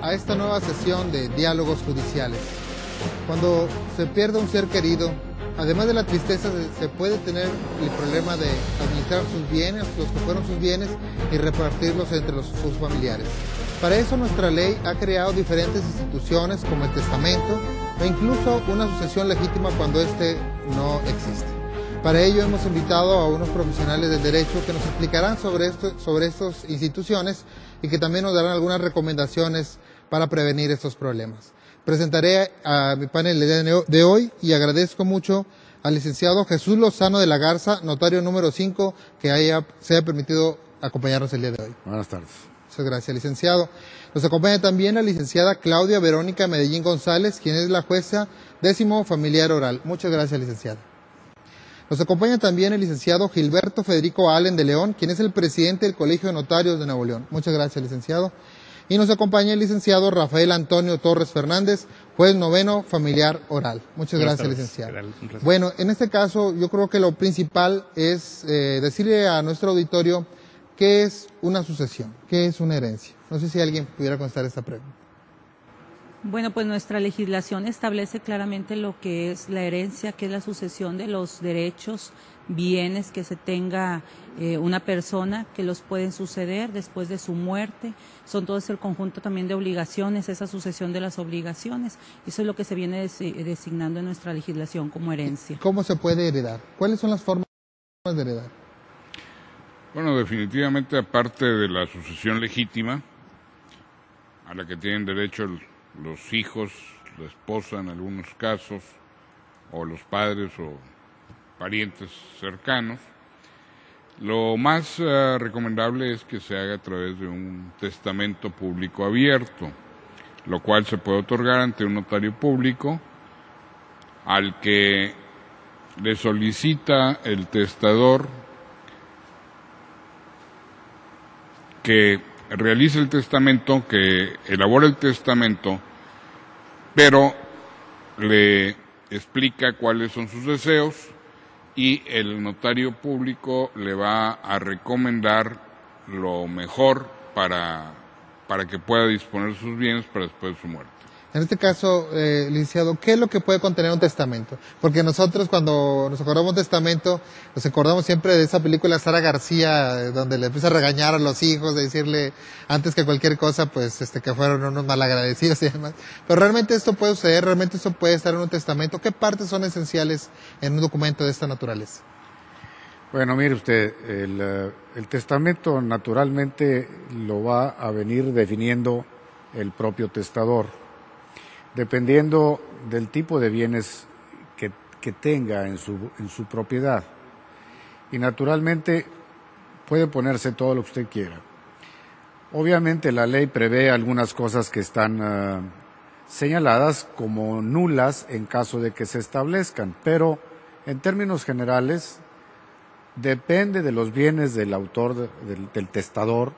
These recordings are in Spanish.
a esta nueva sesión de Diálogos Judiciales. Cuando se pierde un ser querido, además de la tristeza, se puede tener el problema de administrar sus bienes, los que fueron sus bienes, y repartirlos entre sus familiares. Para eso nuestra ley ha creado diferentes instituciones como el testamento e incluso una sucesión legítima cuando éste no existe. Para ello hemos invitado a unos profesionales del derecho que nos explicarán sobre estas instituciones y que también nos darán algunas recomendaciones para prevenir estos problemas. Presentaré a mi panel de hoy y agradezco mucho al licenciado Jesús Lozano de la Garza, notario número 5, que se haya permitido acompañarnos el día de hoy. Buenas tardes. Muchas gracias, licenciado. Nos acompaña también la licenciada Claudia Verónica Medellín González, quien es la jueza 10º familiar oral. Muchas gracias, licenciada. Nos acompaña también el licenciado Gilberto Federico Allen de León, quien es el presidente del Colegio de Notarios de Nuevo León. Muchas gracias, licenciado. Y nos acompaña el licenciado Rafael Antonio Torres Fernández, juez 9º familiar oral. Muchas gracias, licenciado. Bueno, en este caso yo creo que lo principal es decirle a nuestro auditorio qué es una sucesión, qué es una herencia. No sé si alguien pudiera contestar esta pregunta. Bueno, pues nuestra legislación establece claramente lo que es la herencia, que es la sucesión de los derechos, bienes que se tenga una persona, que los pueden suceder después de su muerte. Son todo el conjunto también de obligaciones, esa sucesión de las obligaciones. Eso es lo que se viene designando en nuestra legislación como herencia. ¿Cómo se puede heredar? ¿Cuáles son las formas de heredar? Bueno, definitivamente, aparte de la sucesión legítima, a la que tienen derecho los hijos, la esposa en algunos casos, o los padres o parientes cercanos, lo más recomendable es que se haga a través de un testamento público abierto, lo cual se puede otorgar ante un notario público al que le solicita el testador que realice el testamento, que elabore el testamento, pero le explica cuáles son sus deseos y el notario público le va a recomendar lo mejor para que pueda disponer sus bienes para después de su muerte. En este caso, licenciado, ¿qué es lo que puede contener un testamento? Porque nosotros cuando nos acordamos de un testamento, nos acordamos siempre de esa película Sara García, donde le empieza a regañar a los hijos, de decirle antes que cualquier cosa, pues que fueron unos malagradecidos y demás. Pero realmente esto puede suceder, realmente esto puede estar en un testamento. ¿Qué partes son esenciales en un documento de esta naturaleza? Bueno, mire usted, el testamento naturalmente lo va a venir definiendo el propio testador, dependiendo del tipo de bienes que tenga en su propiedad. Y naturalmente puede ponerse todo lo que usted quiera. Obviamente la ley prevé algunas cosas que están señaladas como nulas en caso de que se establezcan, pero en términos generales depende de los bienes del autor, del testador,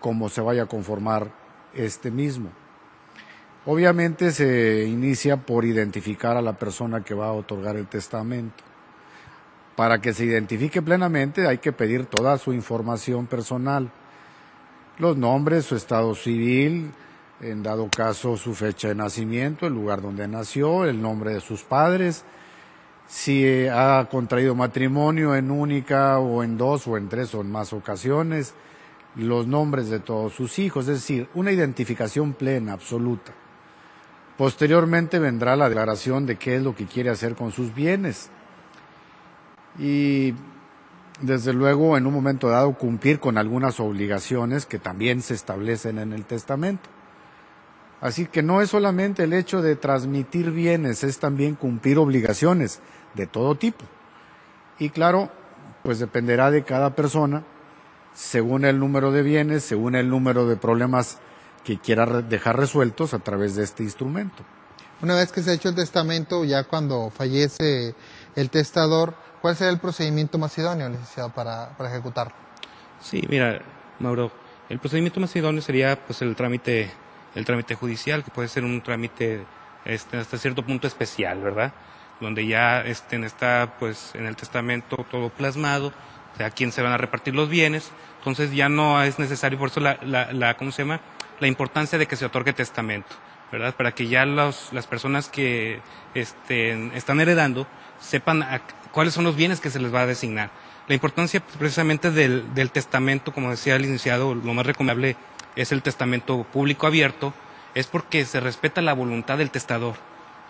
cómo se vaya a conformar este mismo. Obviamente se inicia por identificar a la persona que va a otorgar el testamento. Para que se identifique plenamente hay que pedir toda su información personal, los nombres, su estado civil, en dado caso su fecha de nacimiento, el lugar donde nació, el nombre de sus padres, si ha contraído matrimonio en única o en 2 o en 3 o en más ocasiones, los nombres de todos sus hijos, es decir, una identificación plena, absoluta. Posteriormente vendrá la declaración de qué es lo que quiere hacer con sus bienes y desde luego en un momento dado cumplir con algunas obligaciones que también se establecen en el testamento. Así que no es solamente el hecho de transmitir bienes, es también cumplir obligaciones de todo tipo. Y claro, pues dependerá de cada persona, según el número de bienes, según el número de problemas que quiera dejar resueltos a través de este instrumento. Una vez que se ha hecho el testamento, ya cuando fallece el testador, ¿cuál será el procedimiento más idóneo, licenciado, para ejecutarlo? Sí, mira, Mauro, el procedimiento más idóneo sería pues el trámite judicial, que puede ser un trámite hasta cierto punto especial, ¿verdad? Donde ya está pues en el testamento todo plasmado, a quién se van a repartir los bienes, entonces ya no es necesario, por eso ¿cómo se llama? la importancia de que se otorgue testamento, ¿verdad? Para que ya las personas que están heredando sepan cuáles son los bienes que se les va a designar. La importancia precisamente del testamento, como decía el licenciado, lo más recomendable es el testamento público abierto, es porque se respeta la voluntad del testador.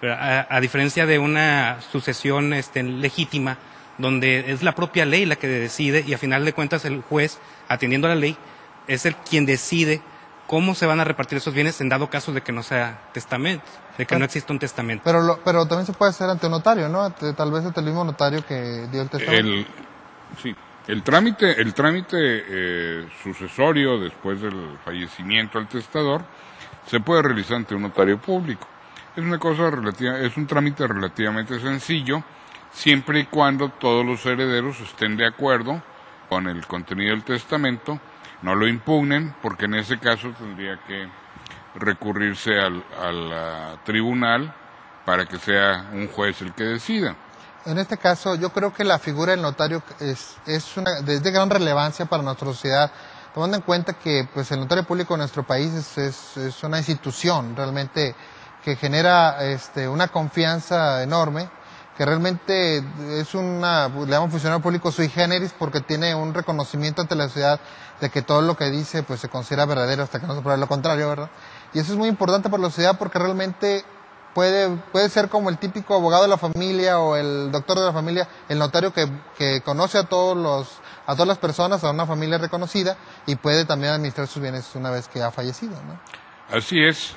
A diferencia de una sucesión legítima, donde es la propia ley la que decide y a final de cuentas el juez, atendiendo a la ley, es el quien decide cómo se van a repartir esos bienes en dado caso de que no sea testamento, de que no exista un testamento. Pero también se puede hacer ante un notario, ¿no? Tal vez ante el mismo notario que dio el testamento. Sí, el trámite sucesorio después del fallecimiento del testador se puede realizar ante un notario público. Es un trámite relativamente sencillo, siempre y cuando todos los herederos estén de acuerdo con el contenido del testamento, no lo impugnen, porque en ese caso tendría que recurrirse al tribunal para que sea un juez el que decida. En este caso, yo creo que la figura del notario es de gran relevancia para nuestra sociedad, tomando en cuenta que pues el notario público en nuestro país es una institución realmente que genera una confianza enorme, que realmente es le llamamos funcionario público sui generis porque tiene un reconocimiento ante la sociedad de que todo lo que dice pues se considera verdadero hasta que no se pruebe lo contrario, ¿verdad? Y eso es muy importante para la sociedad porque realmente puede ser como el típico abogado de la familia o el doctor de la familia, el notario que conoce a todas las personas, a una familia reconocida y puede también administrar sus bienes una vez que ha fallecido, ¿no? Así es,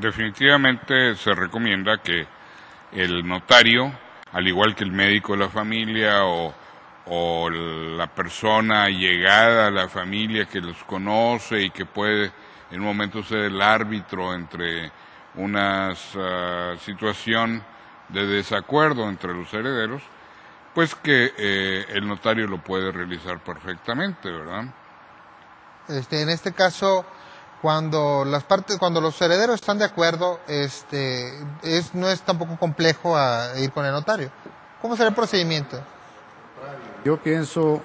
definitivamente se recomienda que el notario, al igual que el médico de la familia o la persona llegada a la familia que los conoce y que puede en un momento ser el árbitro entre una situación de desacuerdo entre los herederos, pues que el notario lo puede realizar perfectamente, ¿verdad? En este caso, cuando los herederos están de acuerdo, no es tampoco complejo ir con el notario. ¿Cómo será el procedimiento? Yo pienso,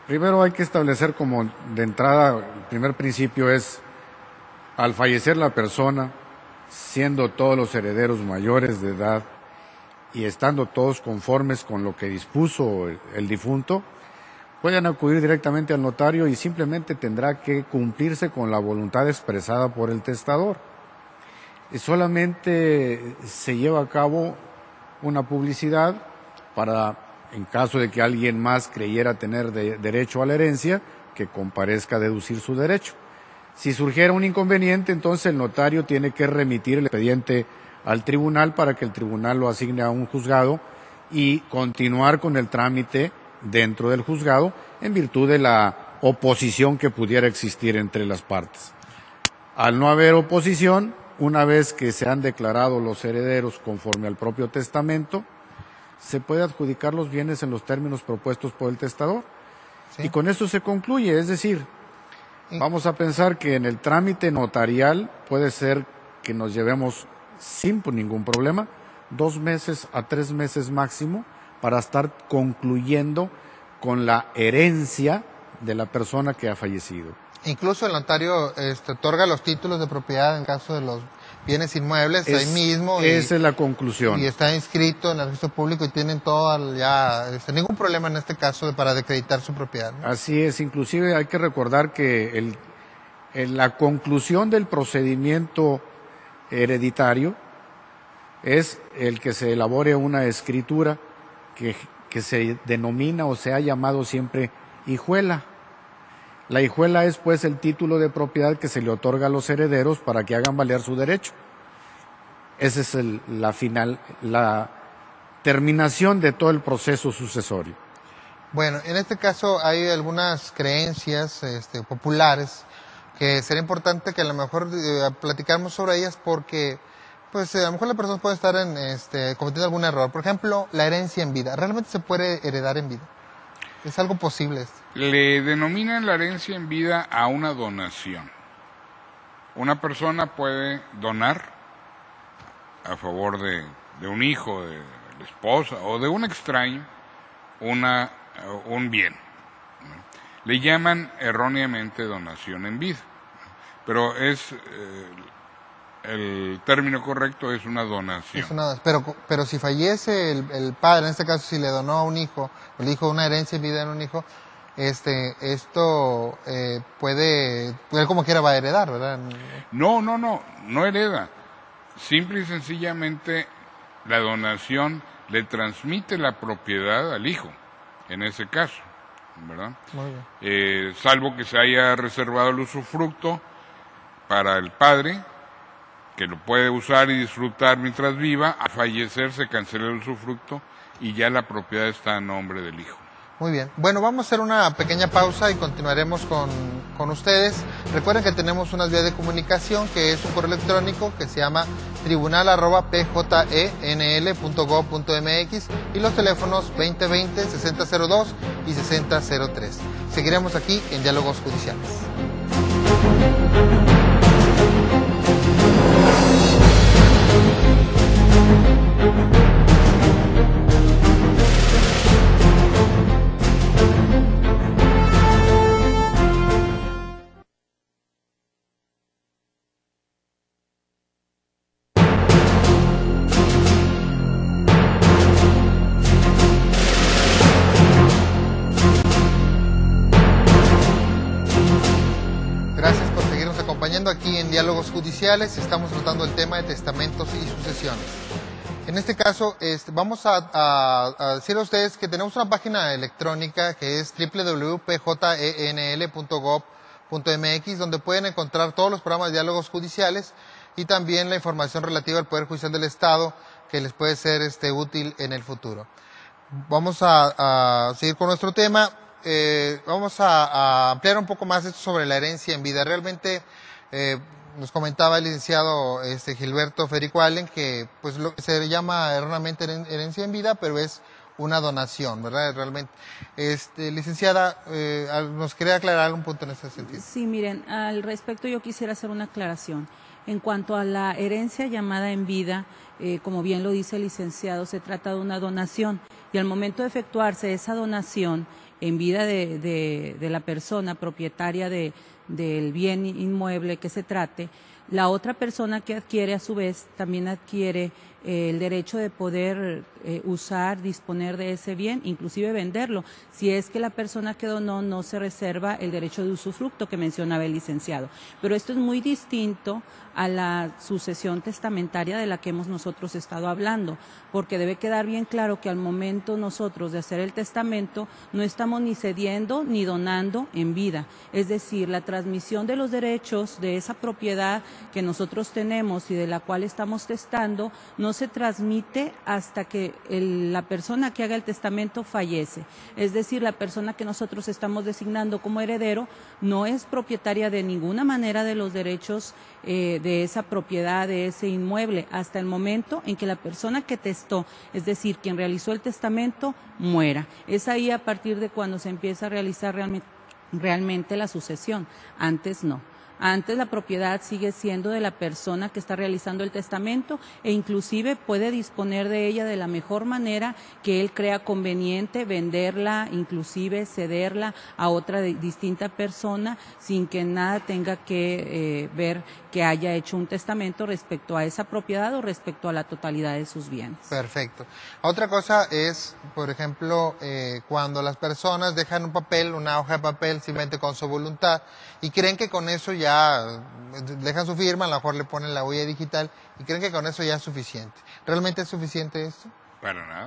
primero hay que establecer como de entrada, el primer principio es, al fallecer la persona, siendo todos los herederos mayores de edad y estando todos conformes con lo que dispuso el difunto, pueden acudir directamente al notario y simplemente tendrá que cumplirse con la voluntad expresada por el testador. Y solamente se lleva a cabo una publicidad para, en caso de que alguien más creyera tener derecho a la herencia, que comparezca a deducir su derecho. Si surgiera un inconveniente, entonces el notario tiene que remitir el expediente al tribunal para que el tribunal lo asigne a un juzgado y continuar con el trámite dentro del juzgado en virtud de la oposición que pudiera existir entre las partes. Al no haber oposición, una vez que se han declarado los herederos conforme al propio testamento, se puede adjudicar los bienes en los términos propuestos por el testador. Sí. Y con eso se concluye, es decir, vamos a pensar que en el trámite notarial puede ser que nos llevemos sin ningún problema 2 meses a 3 meses máximo para estar concluyendo con la herencia de la persona que ha fallecido. Incluso el notario otorga los títulos de propiedad en caso de los bienes inmuebles ahí mismo. Esa es la conclusión. Y está inscrito en el registro público y tienen todo ya, ningún problema en este caso para acreditar su propiedad, ¿no? Así es, inclusive hay que recordar que la conclusión del procedimiento hereditario es el que se elabore una escritura que se denomina o se ha llamado siempre hijuela. La hijuela es pues el título de propiedad que se le otorga a los herederos para que hagan valer su derecho. Esa es la terminación de todo el proceso sucesorio. Bueno, en este caso hay algunas creencias populares que sería importante que a lo mejor platicáramos sobre ellas porque pues a lo mejor la persona puede estar cometiendo algún error. Por ejemplo, la herencia en vida. ¿Realmente se puede heredar en vida? ¿Es algo posible? Le denominan la herencia en vida a una donación. Una persona puede donar a favor de un hijo, de la esposa o de un extraño un bien. Le llaman erróneamente donación en vida. pero el término correcto es una donación. Pero si fallece el padre, en este caso si le donó a un hijo, o le dijo una herencia en vida en un hijo, esto puede, él como quiera va a heredar, ¿verdad? No hereda. Simple y sencillamente la donación le transmite la propiedad al hijo, en ese caso, ¿verdad? Muy bien. Salvo que se haya reservado el usufructo para el padre, que lo puede usar y disfrutar mientras viva. Al fallecer se cancela el usufructo y ya la propiedad está a nombre del hijo. Muy bien. Bueno, vamos a hacer una pequeña pausa y continuaremos con ustedes. Recuerden que tenemos unas vías de comunicación, que es un correo electrónico que se llama tribunal@pjenl.gov.mx y los teléfonos 2020-6002 y 6003. Seguiremos aquí en Diálogos Judiciales. Aquí en Diálogos Judiciales estamos tratando el tema de testamentos y sucesiones. En este caso, vamos a decir a ustedes que tenemos una página electrónica que es www.pjenl.gov.mx, donde pueden encontrar todos los programas de Diálogos Judiciales y también la información relativa al Poder Judicial del Estado que les puede ser útil en el futuro. Vamos a seguir con nuestro tema. Vamos a ampliar un poco más esto sobre la herencia en vida. Realmente nos comentaba el licenciado Gilberto Federico Allen que pues lo que se llama erróneamente herencia en vida, pero es una donación, ¿verdad? Realmente. Licenciada, ¿nos quería aclarar algún punto en ese sentido? Sí, miren, al respecto yo quisiera hacer una aclaración. En cuanto a la herencia llamada en vida, como bien lo dice el licenciado, se trata de una donación y al momento de efectuarse esa donación en vida de la persona propietaria del bien inmueble que se trate, la otra persona que adquiere a su vez también adquiere el derecho de poder usar, disponer de ese bien, inclusive venderlo, si es que la persona que donó no se reserva el derecho de usufructo que mencionaba el licenciado. Pero esto es muy distinto a la sucesión testamentaria de la que hemos nosotros estado hablando, porque debe quedar bien claro que al momento nosotros de hacer el testamento no estamos ni cediendo ni donando en vida, es decir, la transmisión de los derechos de esa propiedad que nosotros tenemos y de la cual estamos testando no se transmite hasta que la persona que haga el testamento fallece. Es decir, la persona que nosotros estamos designando como heredero no es propietaria de ninguna manera de los derechos de esa propiedad, de ese inmueble, hasta el momento en que la persona que testó, es decir, quien realizó el testamento, muera. Es ahí a partir de cuando se empieza a realizar realmente la sucesión. Antes no. Antes la propiedad sigue siendo de la persona que está realizando el testamento e inclusive puede disponer de ella de la mejor manera que él crea conveniente, venderla, inclusive cederla a otra distinta persona sin que nada tenga que ver que haya hecho un testamento respecto a esa propiedad o respecto a la totalidad de sus bienes. Perfecto. Otra cosa es, por ejemplo, cuando las personas dejan un papel, una hoja de papel simplemente con su voluntad y creen que con eso ya dejan su firma, a lo mejor le ponen la huella digital y creen que con eso ya es suficiente. ¿Realmente es suficiente esto? Para nada.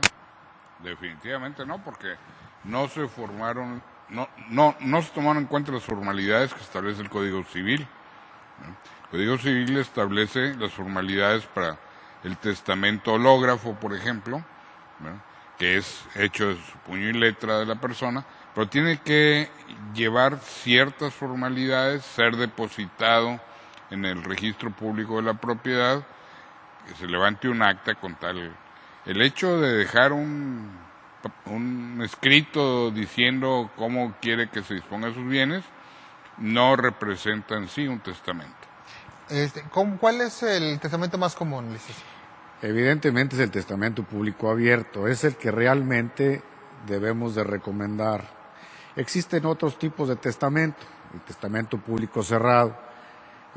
Definitivamente no, porque no se formaron, no se tomaron en cuenta las formalidades que establece el Código Civil. El Código Civil establece las formalidades para el testamento hológrafo, por ejemplo, ¿no?, que es hecho de su puño y letra de la persona, pero tiene que llevar ciertas formalidades, ser depositado en el registro público de la propiedad, que se levante un acta con tal. El hecho de dejar un escrito diciendo cómo quiere que se disponga de sus bienes no representa en sí un testamento. ¿Cuál es el testamento más común, licenciado? Evidentemente es el testamento público abierto, es el que realmente debemos de recomendar. Existen otros tipos de testamento, el testamento público cerrado.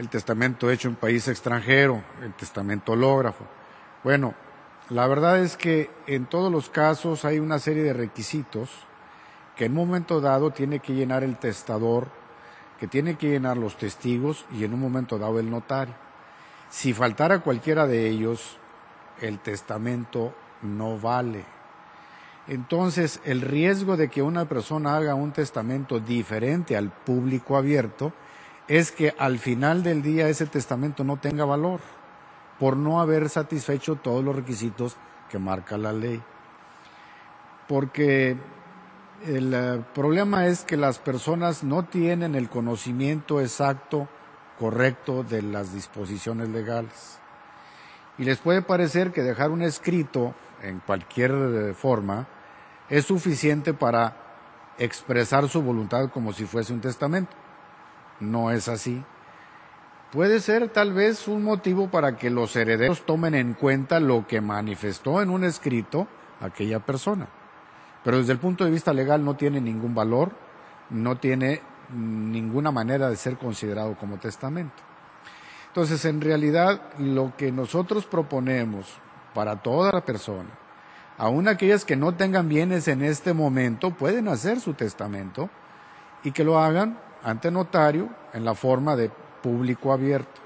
el testamento hecho en país extranjero, el testamento hológrafo. Bueno, la verdad es que en todos los casos hay una serie de requisitos que en un momento dado tiene que llenar el testador, que tiene que llenar los testigos y en un momento dado el notario. Si faltara cualquiera de ellos, el testamento no vale. Entonces, el riesgo de que una persona haga un testamento diferente al público abierto es que al final del día ese testamento no tenga valor por no haber satisfecho todos los requisitos que marca la ley. Porque el problema es que las personas no tienen el conocimiento exacto, correcto de las disposiciones legales. Y les puede parecer que dejar un escrito en cualquier forma es suficiente para expresar su voluntad como si fuese un testamento. No es así. Puede ser tal vez un motivo para que los herederos tomen en cuenta lo que manifestó en un escrito aquella persona. Pero desde el punto de vista legal no tiene ningún valor, no tiene ninguna manera de ser considerado como testamento. Entonces, en realidad, lo que nosotros proponemos para toda la persona, aun aquellas que no tengan bienes en este momento, pueden hacer su testamento y que lo hagan ante notario en la forma de público abierto,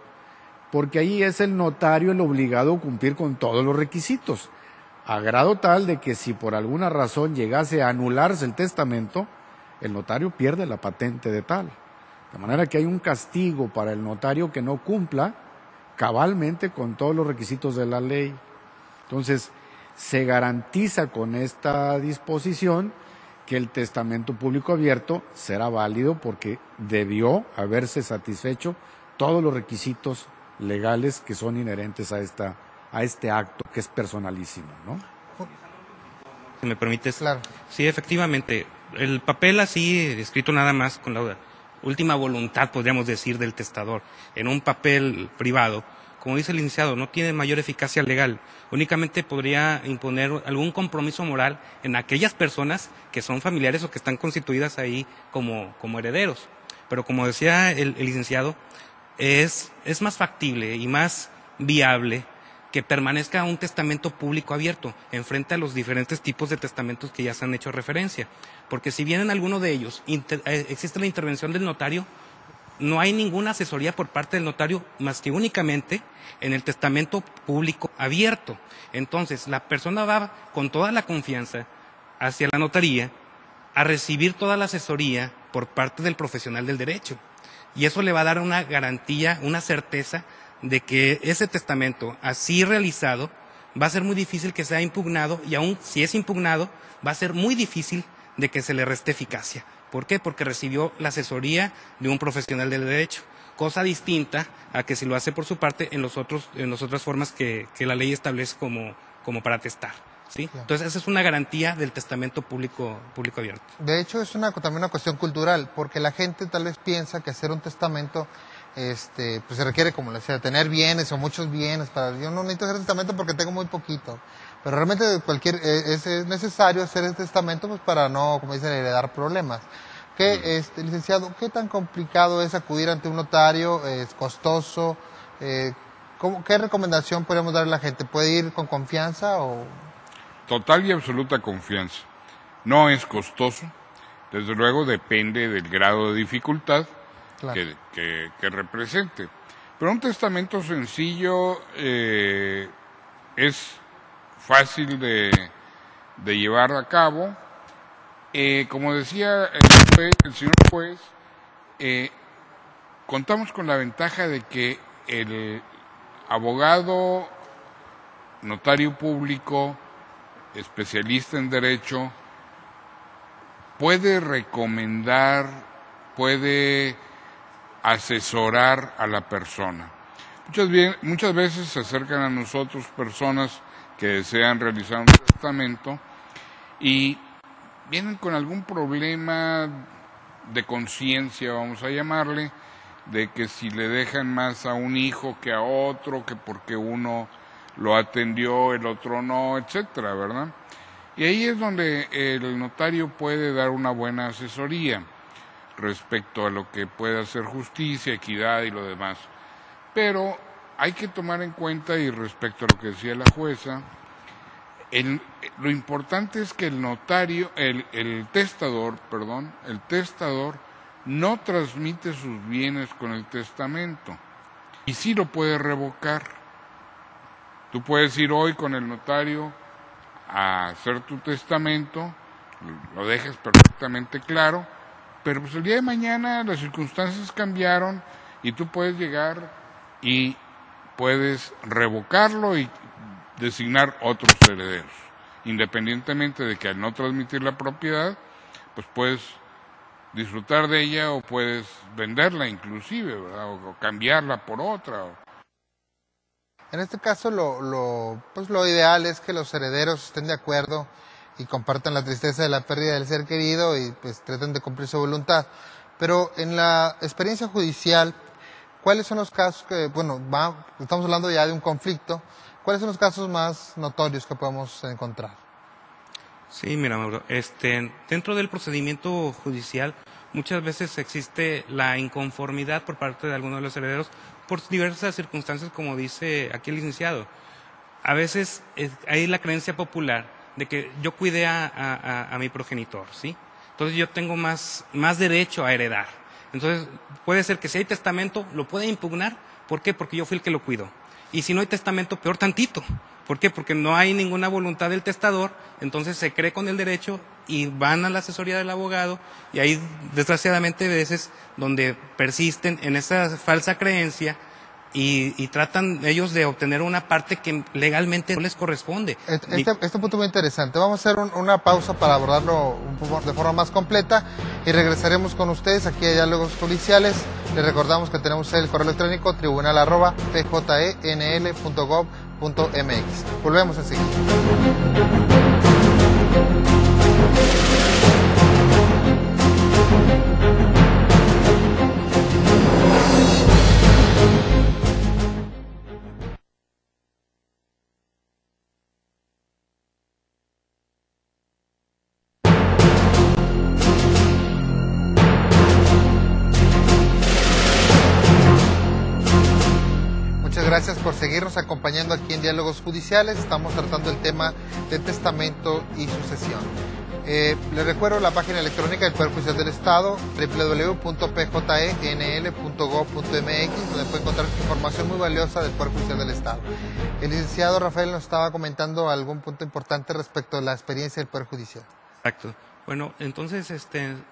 porque ahí es el notario el obligado a cumplir con todos los requisitos, a grado tal de que si por alguna razón llegase a anularse el testamento, el notario pierde la patente de tal. De manera que hay un castigo para el notario que no cumpla cabalmente con todos los requisitos de la ley. Entonces, se garantiza con esta disposición que el testamento público abierto será válido porque debió haberse satisfecho todos los requisitos legales que son inherentes a este acto que es personalísimo, ¿no? Si me permites. Claro. Sí, efectivamente. El papel así, escrito nada más con la última voluntad, podríamos decir, del testador, en un papel privado, como dice el licenciado, no tiene mayor eficacia legal. Únicamente podría imponer algún compromiso moral en aquellas personas que son familiares o que están constituidas ahí como herederos. Pero como decía el licenciado, es más factible y más viable que permanezca un testamento público abierto en frente a los diferentes tipos de testamentos que ya se han hecho referencia. Porque si bien en alguno de ellos existe la intervención del notario, no hay ninguna asesoría por parte del notario más que únicamente en el testamento público abierto. Entonces, la persona va con toda la confianza hacia la notaría a recibir toda la asesoría por parte del profesional del derecho. Y eso le va a dar una garantía, una certeza de que ese testamento así realizado va a ser muy difícil que sea impugnado, y aun si es impugnado, va a ser muy difícil de que se le reste eficacia. ¿Por qué? Porque recibió la asesoría de un profesional del derecho, cosa distinta a que si lo hace por su parte en las otras formas que la ley establece como para testar, ¿sí? Claro. Entonces esa es una garantía del testamento público abierto. De hecho es también una cuestión cultural, porque la gente tal vez piensa que hacer un testamento pues se requiere, como le decía, tener bienes o muchos bienes. Yo no necesito hacer testamento porque tengo muy poquito. Pero realmente es necesario hacer el testamento pues para no, como dicen, heredar problemas. Licenciado, ¿qué tan complicado es acudir ante un notario? ¿Es costoso? ¿Qué recomendación podemos darle a la gente? ¿Puede ir con confianza o...? Total y absoluta confianza. No es costoso. Desde luego depende del grado de dificultad, claro, que represente. Pero un testamento sencillo es fácil de llevar a cabo. Como decía el señor juez, contamos con la ventaja de que el abogado, notario público, especialista en derecho, puede recomendar, puede asesorar a la persona. Muchas veces se acercan a nosotros personas que desean realizar un testamento y vienen con algún problema de conciencia, vamos a llamarle, de que si le dejan más a un hijo que a otro, que porque uno lo atendió, el otro no, etcétera, ¿verdad? Y ahí es donde el notario puede dar una buena asesoría respecto a lo que puede hacer justicia, equidad y lo demás. Pero hay que tomar en cuenta, y respecto a lo que decía la jueza, lo importante es que el testador no transmite sus bienes con el testamento y sí lo puede revocar. Tú puedes ir hoy con el notario a hacer tu testamento, lo dejas perfectamente claro, pero pues el día de mañana las circunstancias cambiaron y tú puedes llegar y puedes revocarlo y designar otros herederos, independientemente de que al no transmitir la propiedad, pues puedes disfrutar de ella o puedes venderla inclusive, ¿verdad? O cambiarla por otra. En este caso lo ideal es que los herederos estén de acuerdo y compartan la tristeza de la pérdida del ser querido y pues traten de cumplir su voluntad. Pero en la experiencia judicial, ¿cuáles son los casos que, estamos hablando ya de un conflicto, cuáles son los casos más notorios que podemos encontrar? Sí, mira, Mauro, dentro del procedimiento judicial muchas veces existe la inconformidad por parte de algunos de los herederos por diversas circunstancias, como dice aquí el licenciado. A veces hay la creencia popular de que yo cuidé a mi progenitor, ¿sí? Entonces yo tengo más derecho a heredar. Entonces puede ser que si hay testamento lo pueda impugnar. ¿Por qué? Porque yo fui el que lo cuidó. Y si no hay testamento, peor tantito. ¿Por qué? Porque no hay ninguna voluntad del testador, entonces se cree con el derecho y van a la asesoría del abogado y ahí desgraciadamente veces donde persisten en esa falsa creencia y tratan ellos de obtener una parte que legalmente no les corresponde. Este punto es muy interesante. Vamos a hacer una pausa para abordarlo de forma más completa y regresaremos con ustedes aquí a Diálogos Judiciales. Les recordamos que tenemos el correo electrónico tribunal@pjenl.gov.mx. Volvemos a seguir. Gracias por seguirnos acompañando aquí en Diálogos Judiciales. Estamos tratando el tema de testamento y sucesión. Les recuerdo la página electrónica del Poder Judicial del Estado, www.pjenl.gov.mx, donde puede encontrar información muy valiosa del Poder Judicial del Estado. El licenciado Rafael nos estaba comentando algún punto importante respecto a la experiencia del Poder Judicial. Exacto. Bueno, entonces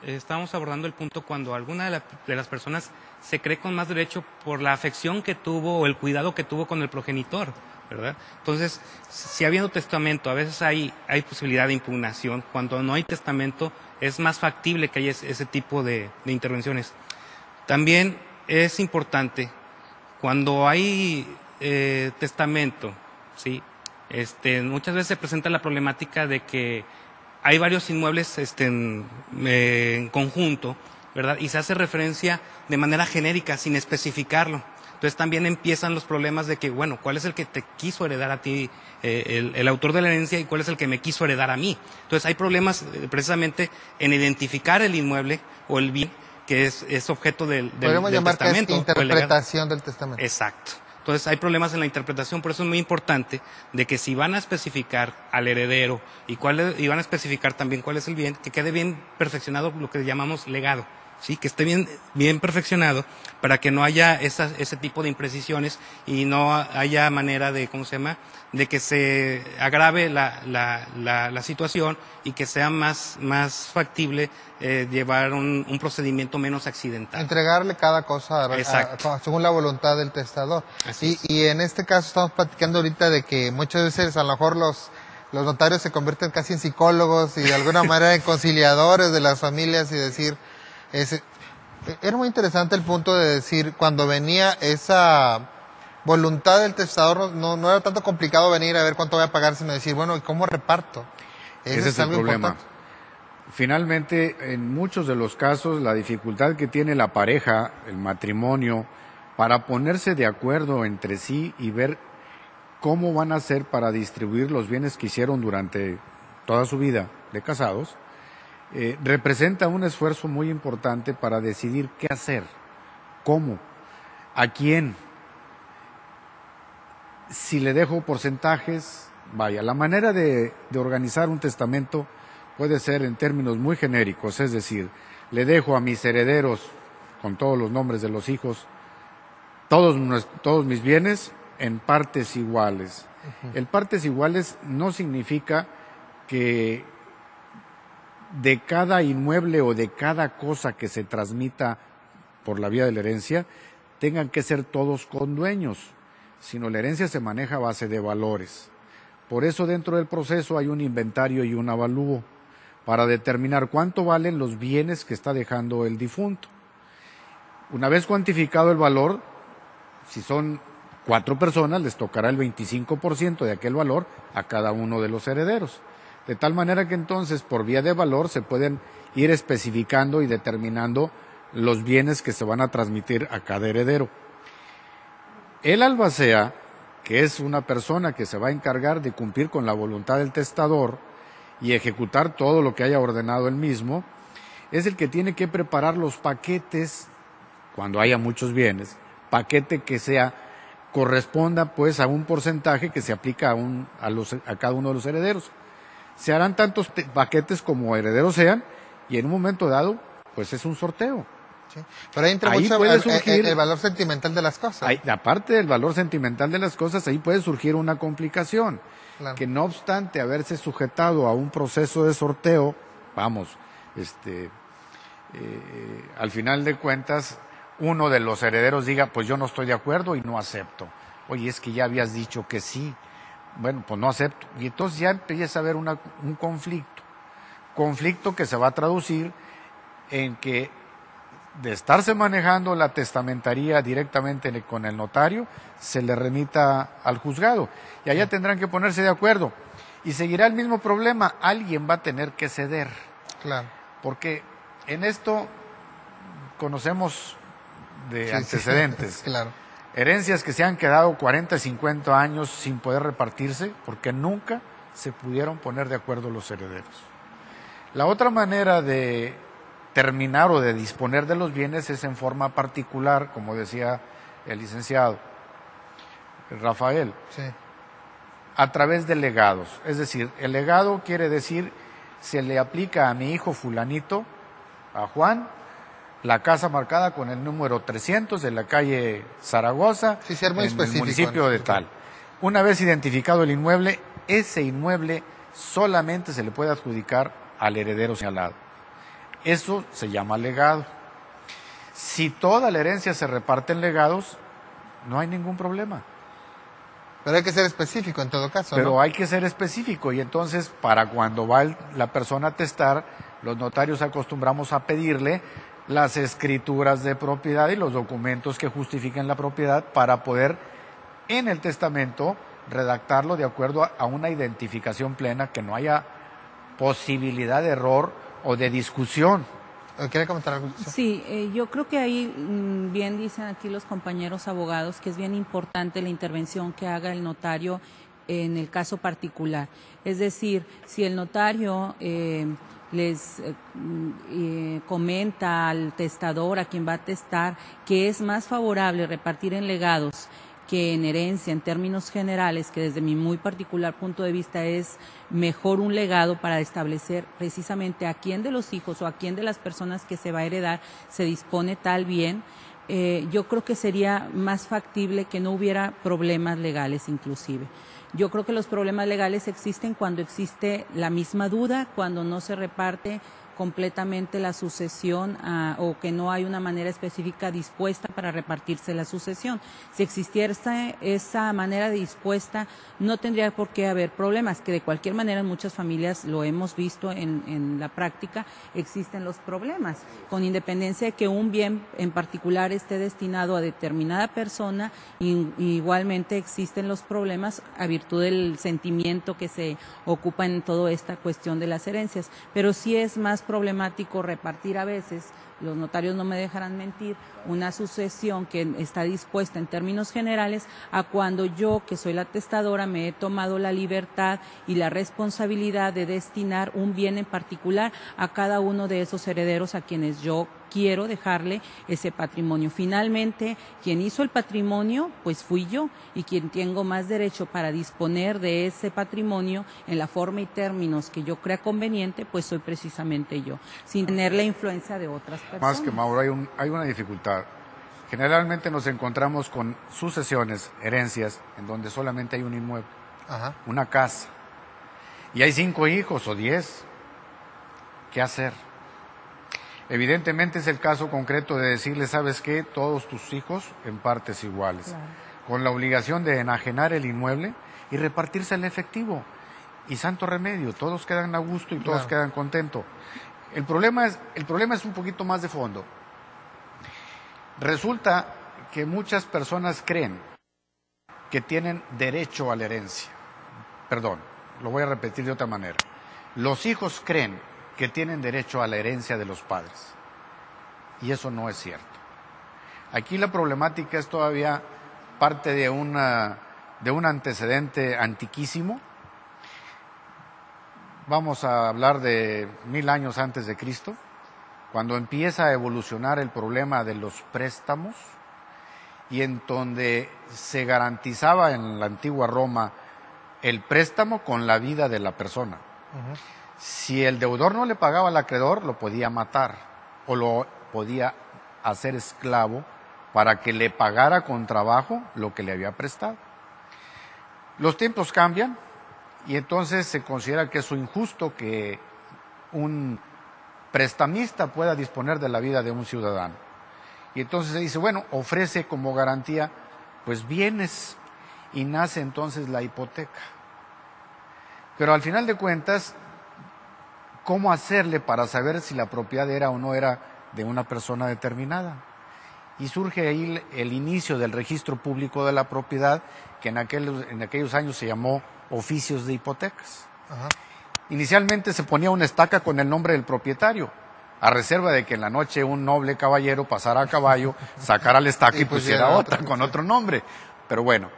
estábamos abordando el punto cuando alguna de las personas se cree con más derecho por la afección que tuvo o el cuidado que tuvo con el progenitor, ¿verdad? Entonces, si habiendo testamento, a veces hay posibilidad de impugnación. Cuando no hay testamento, es más factible que haya ese tipo de intervenciones. También es importante, cuando hay testamento, ¿sí? Muchas veces se presenta la problemática de que hay varios inmuebles en conjunto, ¿verdad? Y se hace referencia de manera genérica, sin especificarlo. Entonces también empiezan los problemas de que, bueno, ¿cuál es el que te quiso heredar a ti, el autor de la herencia, y cuál es el que me quiso heredar a mí? Entonces hay problemas precisamente en identificar el inmueble o el bien que es objeto del testamento. Podemos llamar que es interpretación del testamento. Exacto. Entonces hay problemas en la interpretación, por eso es muy importante de que si van a especificar al heredero y van a especificar también cuál es el bien, que quede bien perfeccionado lo que llamamos legado, ¿sí? Que esté bien perfeccionado para que no haya ese tipo de imprecisiones y no haya manera de, de que se agrave la situación y que sea más factible llevar un procedimiento menos accidental. Entregarle cada cosa según la voluntad del testador. Y en este caso estamos platicando ahorita de que muchas veces a lo mejor los notarios se convierten casi en psicólogos y de alguna manera en conciliadores de las familias y decir... Era muy interesante el punto de decir, cuando venía esa voluntad del testador, no era tanto complicado venir a ver cuánto voy a pagar, sino decir, bueno, ¿y cómo reparto? Ese es el problema. Importante. Finalmente, en muchos de los casos, la dificultad que tiene la pareja, el matrimonio, para ponerse de acuerdo entre sí y ver cómo van a hacer para distribuir los bienes que hicieron durante toda su vida de casados, representa un esfuerzo muy importante para decidir qué hacer, cómo, a quién, si le dejo porcentajes, vaya, la manera de organizar un testamento puede ser en términos muy genéricos, es decir, le dejo a mis herederos, con todos los nombres de los hijos, todos mis bienes en partes iguales. El partes iguales no significa que de cada inmueble o de cada cosa que se transmita por la vía de la herencia tengan que ser todos condueños, sino la herencia se maneja a base de valores. Por eso dentro del proceso hay un inventario y un avalúo para determinar cuánto valen los bienes que está dejando el difunto. Una vez cuantificado el valor, si son 4 personas, les tocará el 25% de aquel valor a cada uno de los herederos. De tal manera que entonces, por vía de valor, se pueden ir especificando y determinando los bienes que se van a transmitir a cada heredero. El albacea, que es una persona que se va a encargar de cumplir con la voluntad del testador y ejecutar todo lo que haya ordenado él mismo, es el que tiene que preparar los paquetes cuando haya muchos bienes, paquete que corresponda pues a un porcentaje que se aplica a cada uno de los herederos. Se harán tantos paquetes como herederos sean y en un momento dado pues es un sorteo. Sí. Pero ahí entra mucho el valor sentimental de las cosas. Aparte del valor sentimental de las cosas, ahí puede surgir una complicación, claro, que no obstante haberse sujetado a un proceso de sorteo, al final de cuentas, uno de los herederos diga, pues yo no estoy de acuerdo y no acepto. Oye, es que ya habías dicho que sí. Bueno, pues no acepto. Y entonces ya empieza a haber un conflicto que se va a traducir en que de estarse manejando la testamentaría directamente con el notario, se le remita al juzgado. Y allá tendrán que ponerse de acuerdo. Y seguirá el mismo problema. Alguien va a tener que ceder. Claro. Porque en esto conocemos de antecedentes. Sí, claro. Herencias que se han quedado 40, 50 años sin poder repartirse porque nunca se pudieron poner de acuerdo los herederos. La otra manera de terminar o de disponer de los bienes es en forma particular, como decía el licenciado Rafael, sí, a través de legados. Es decir, el legado quiere decir, se le aplica a mi hijo fulanito, a Juan, la casa marcada con el número 300 de la calle Zaragoza, sí, ser muy en específico, el municipio de tal. Una vez identificado el inmueble, ese inmueble solamente se le puede adjudicar al heredero señalado. Eso se llama legado. Si toda la herencia se reparte en legados, no hay ningún problema. Pero hay que ser específico en todo caso, Pero ¿no? hay que ser específico y entonces para cuando va la persona a testar, los notarios acostumbramos a pedirle las escrituras de propiedad y los documentos que justifiquen la propiedad para poder en el testamento redactarlo de acuerdo a una identificación plena, que no haya posibilidad de error o de discusión. ¿Quiere comentar algo? Sí, yo creo que ahí bien dicen aquí los compañeros abogados que es bien importante la intervención que haga el notario en el caso particular. Es decir, si el notario les comenta al testador, a quien va a testar, que es más favorable repartir en legados que en herencia, en términos generales, que desde mi muy particular punto de vista es mejor un legado para establecer precisamente a quién de los hijos o a quién de las personas que se va a heredar se dispone tal bien, yo creo que sería más factible que no hubiera problemas legales inclusive. Yo creo que los problemas legales existen cuando existe la misma duda, cuando no se reparte completamente la sucesión o que no hay una manera específica dispuesta para repartirse la sucesión. Si existiera esa manera dispuesta, no tendría por qué haber problemas, que de cualquier manera en muchas familias lo hemos visto en la práctica, existen los problemas, con independencia de que un bien en particular esté destinado a determinada persona, igualmente existen los problemas a virtud del sentimiento que se ocupa en toda esta cuestión de las herencias, pero sí es más problemático repartir a veces, los notarios no me dejarán mentir, una sucesión que está dispuesta en términos generales a cuando yo, que soy la testadora, me he tomado la libertad y la responsabilidad de destinar un bien en particular a cada uno de esos herederos a quienes yo quiero dejarle ese patrimonio. Finalmente, quien hizo el patrimonio, pues fui yo, y quien tengo más derecho para disponer de ese patrimonio en la forma y términos que yo crea conveniente, pues soy precisamente yo, sin tener la influencia de otras personas. Más que Mauro, hay una dificultad. Generalmente nos encontramos con sucesiones, herencias, en donde solamente hay un inmueble, Ajá. una casa, y hay 5 hijos o 10. ¿Qué hacer? Evidentemente es el caso concreto de decirle, ¿sabes qué? Todos tus hijos en partes iguales, Claro. con la obligación de enajenar el inmueble y repartirse el efectivo. Y santo remedio, todos quedan a gusto y todos Claro. quedan contentos. El problema es un poquito más de fondo. Resulta que muchas personas creen que tienen derecho a la herencia. Perdón, lo voy a repetir de otra manera. Los hijos creen que tienen derecho a la herencia de los padres. Y eso no es cierto. Aquí la problemática es todavía parte de un antecedente antiquísimo. Vamos a hablar de 1000 años antes de Cristo, cuando empieza a evolucionar el problema de los préstamos, y en donde se garantizaba en la antigua Roma el préstamo con la vida de la persona. Uh-huh. Si el deudor no le pagaba al acreedor, lo podía matar o lo podía hacer esclavo para que le pagara con trabajo lo que le había prestado. Los tiempos cambian y entonces se considera que es injusto que un prestamista pueda disponer de la vida de un ciudadano. Y entonces se dice, bueno, ofrece como garantía pues bienes, y nace entonces la hipoteca. Pero al final de cuentas, ¿cómo hacerle para saber si la propiedad era o no era de una persona determinada? Y surge ahí el inicio del registro público de la propiedad, que en aquellos años se llamó oficios de hipotecas. Ajá. Inicialmente se ponía una estaca con el nombre del propietario, a reserva de que en la noche un noble caballero pasara a caballo, sacara la estaca y pusiera otra con otro nombre. Pero bueno.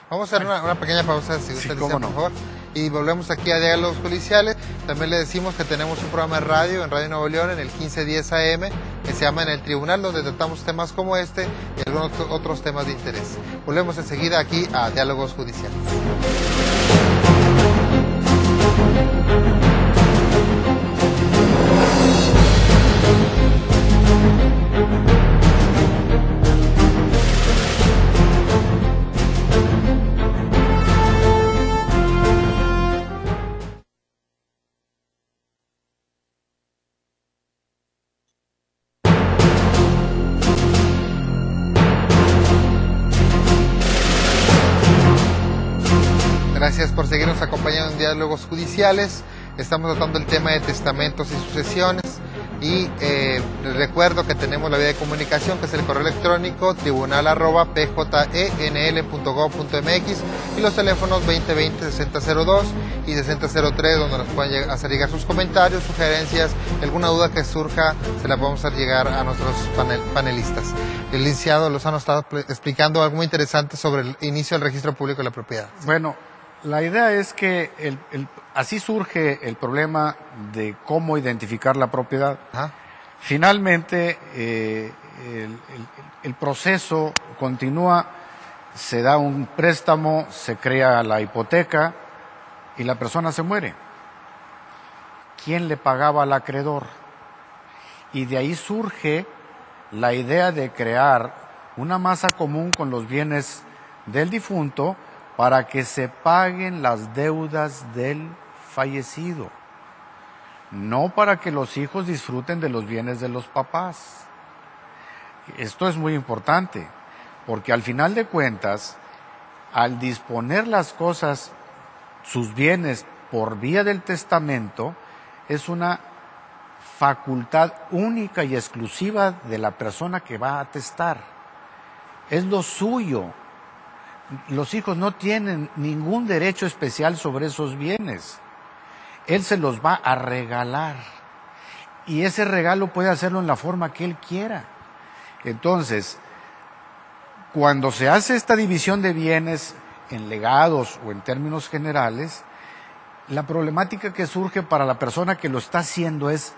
Vamos a hacer una pequeña pausa, si usted cómo desea, no. por favor. Y volvemos aquí a Diálogos Judiciales. También le decimos que tenemos un programa de radio en Radio Nuevo León en el 1510 AM, que se llama En el Tribunal, donde tratamos temas como este y algunos otros temas de interés. Volvemos enseguida aquí a Diálogos Judiciales. Gracias por seguirnos acompañando en Diálogos Judiciales. Estamos tratando el tema de testamentos y sucesiones. Y les recuerdo que tenemos la vía de comunicación, que es el correo electrónico tribunal@pjnl.gov.mx, y los teléfonos 2020-6002 y 6003, donde nos pueden hacer llegar sus comentarios, sugerencias, alguna duda que surja, se la podemos hacer llegar a nuestros panelistas. El licenciado Lozano estaba explicando algo muy interesante sobre el inicio del registro público de la propiedad. Bueno, la idea es que así surge el problema de cómo identificar la propiedad. Ajá. Finalmente, el proceso continúa, se da un préstamo, se crea la hipoteca y la persona se muere. ¿Quién le pagaba al acreedor? Y de ahí surge la idea de crear una masa común con los bienes del difunto para que se paguen las deudas del fallecido, no para que los hijos disfruten de los bienes de los papás. Esto es muy importante, porque al final de cuentas, al disponer las cosas, sus bienes por vía del testamento, es una facultad única y exclusiva de la persona que va a atestar. Es lo suyo. Los hijos no tienen ningún derecho especial sobre esos bienes. Él se los va a regalar. Y ese regalo puede hacerlo en la forma que él quiera. Entonces, cuando se hace esta división de bienes en legados o en términos generales, la problemática que surge para la persona que lo está haciendo es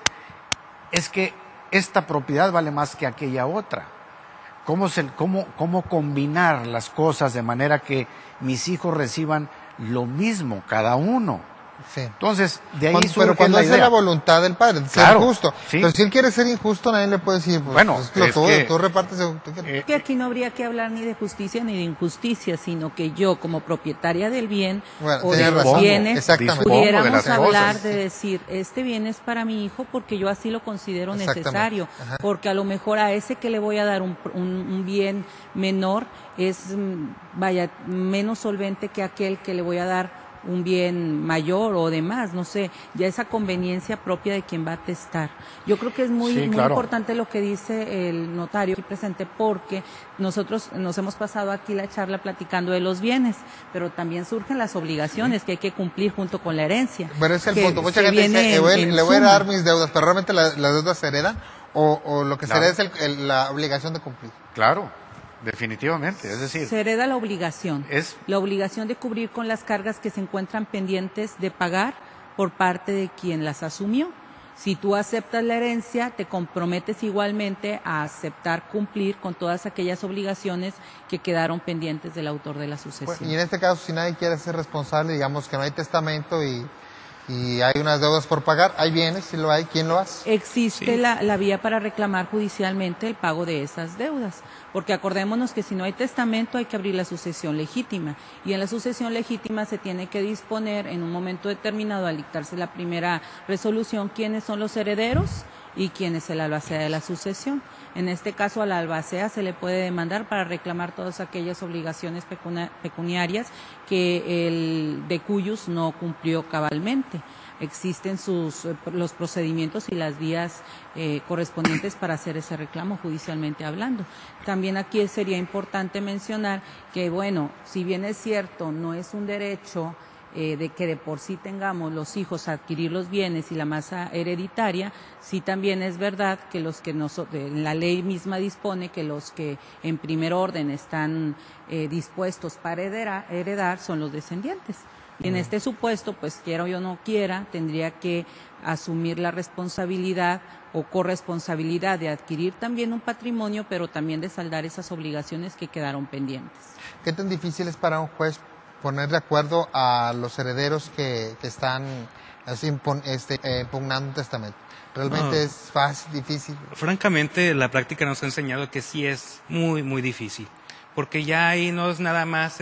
que esta propiedad vale más que aquella otra. ¿Cómo combinar las cosas de manera que mis hijos reciban lo mismo, cada uno? Sí. Entonces, de ahí Pero cuando la es idea. la voluntad del padre, ser Claro, justo. sí. Pero si él quiere ser injusto, nadie le puede decir, pues, Bueno, es lo es tuyo, que- tú repartes. Tú quieres. Que aquí no habría que hablar ni de justicia ni de injusticia, sino que yo, como propietaria del bien Bueno, o de tienes los razón, bienes, exactamente. pudiéramos de las hablar cosas. de decir, este bien es para mi hijo porque yo así lo considero Exactamente. necesario, Ajá. porque a lo mejor a ese que le voy a dar un bien menor es, vaya, menos solvente que aquel que le voy a dar un bien mayor o demás, no sé, ya esa conveniencia propia de quien va a testar. Yo creo que es muy, Sí, muy claro. importante lo que dice el notario aquí presente, porque nosotros nos hemos pasado aquí la charla platicando de los bienes, pero también surgen las obligaciones que hay que cumplir junto con la herencia. Pero es el que punto. Mucha se gente viene dice, en le voy a suma. dar mis deudas, pero realmente las deudas se heredan o lo que se Claro. hereda es la obligación de cumplir. Claro, definitivamente. Es decir, Se hereda la obligación. Es- La obligación de cubrir con las cargas que se encuentran pendientes de pagar por parte de quien las asumió. Si tú aceptas la herencia, te comprometes igualmente a aceptar cumplir con todas aquellas obligaciones que quedaron pendientes del autor de la sucesión. Bueno, y en este caso, si nadie quiere ser responsable, digamos que no hay testamento y hay unas deudas por pagar, hay bienes, si lo hay, ¿quién lo hace? Existe Sí. la vía para reclamar judicialmente el pago de esas deudas, porque acordémonos que si no hay testamento hay que abrir la sucesión legítima, y en la sucesión legítima se tiene que disponer en un momento determinado al dictarse la primera resolución quiénes son los herederos y quién es el albacea de la sucesión. En este caso al albacea se le puede demandar para reclamar todas aquellas obligaciones pecuniarias que el de cuyos no cumplió cabalmente. Existen los procedimientos y las vías correspondientes para hacer ese reclamo judicialmente hablando. También aquí sería importante mencionar que, bueno, si bien es cierto, no es un derecho de que de por sí tengamos los hijos a adquirir los bienes y la masa hereditaria, sí también es verdad que la ley misma dispone que los que en primer orden están dispuestos para heredar son los descendientes. Y en este supuesto, pues quiera o yo no quiera, tendría que asumir la responsabilidad o corresponsabilidad de adquirir también un patrimonio, pero también de saldar esas obligaciones que quedaron pendientes. ¿Qué tan difícil es para un juez poner de acuerdo a los herederos que están así, impugnando un testamento? ¿Realmente es fácil, difícil? Francamente, la práctica nos ha enseñado que sí es muy, muy difícil, porque ya ahí no es nada más